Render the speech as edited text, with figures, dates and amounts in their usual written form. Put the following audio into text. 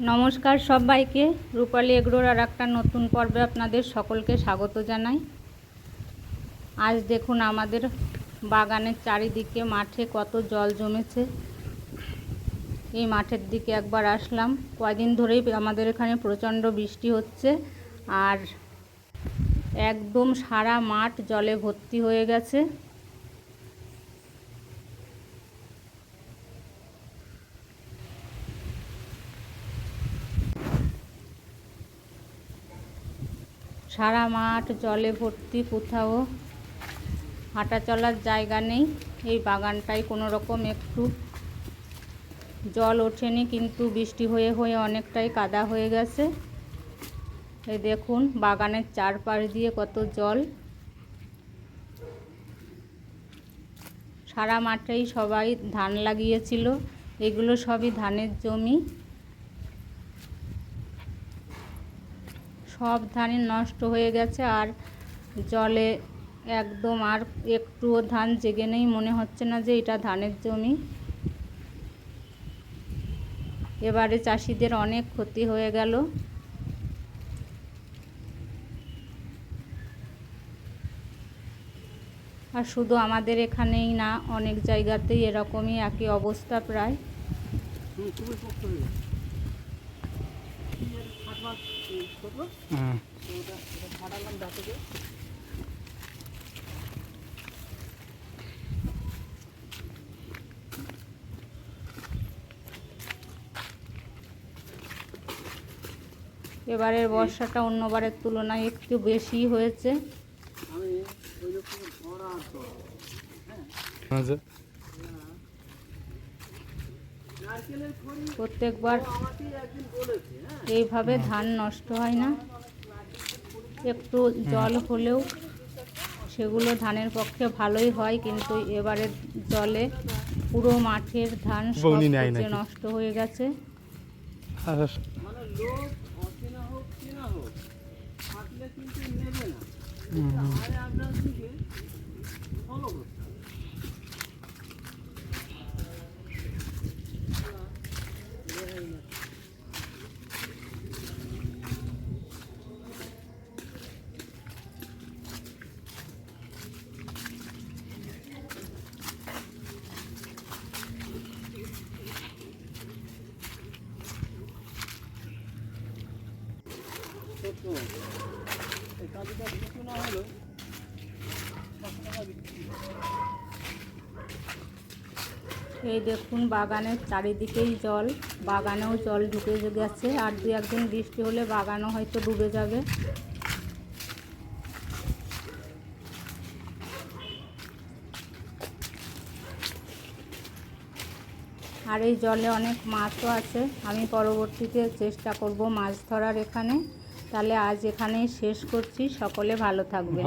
নমস্কার সবাইকে, রূপালী এগ্রোর আর একটা নতুন পর্বে আপনাদের সকলকে স্বাগত জানাই। আজ দেখুন আমাদের বাগানের চারিদিকে মাঠে কত জল জমেছে। এই মাঠের দিকে একবার আসলাম। কয়দিন ধরেই আমাদের এখানে প্রচণ্ড বৃষ্টি হচ্ছে আর একদম সারা মাঠ জলে ভর্তি হয়ে গেছে। সারা মাঠ জলে ভর্তি, কোথাও হাঁটা চলার জায়গা নেই। এই বাগানটায় কোনো রকম একটু জল ওঠেনি, কিন্তু বৃষ্টি হয়ে হয়ে অনেকটাই কাদা হয়ে গেছে। এই দেখুন বাগানের চারপাশ দিয়ে কত জল। সারা মাঠেই সবাই ধান লাগিয়েছিল, এগুলো সবই ধানের জমি। সব ধানই নষ্ট হয়ে গেছে আর জলে একদম আর একটুও ধান জেগে নেই, মনে হচ্ছে না যে এটা ধানের জমি। এবারে চাষিদের অনেক ক্ষতি হয়ে গেল। আর শুধু আমাদের এখানেই না, অনেক জায়গাতেই এরকমই একই অবস্থা প্রায়। এবারের বর্ষাটা অন্যবারের তুলনায় একটু বেশি হয়েছে। প্রত্যেকবার এইভাবে ধান নষ্ট হয় না, একটু জল হলেও সেগুলো ধানের পক্ষে ভালোই হয়, কিন্তু এবারে জলে পুরো মাঠের ধান সব নষ্ট হয়ে গেছে। এই দেখুন বাগানের চারিদিকেই জল, বাগানেও জল ঢুকে গেছে। আর দু একদিন বৃষ্টি হলে বাগানও হয়তো ডুবে যাবে। আর এই জলে অনেক মাছও আছে। আমি পরবর্তীতে চেষ্টা করব মাছ ধরার এখানে। তাহলে আজ এখানেই শেষ করছি। সকলে ভালো থাকবেন।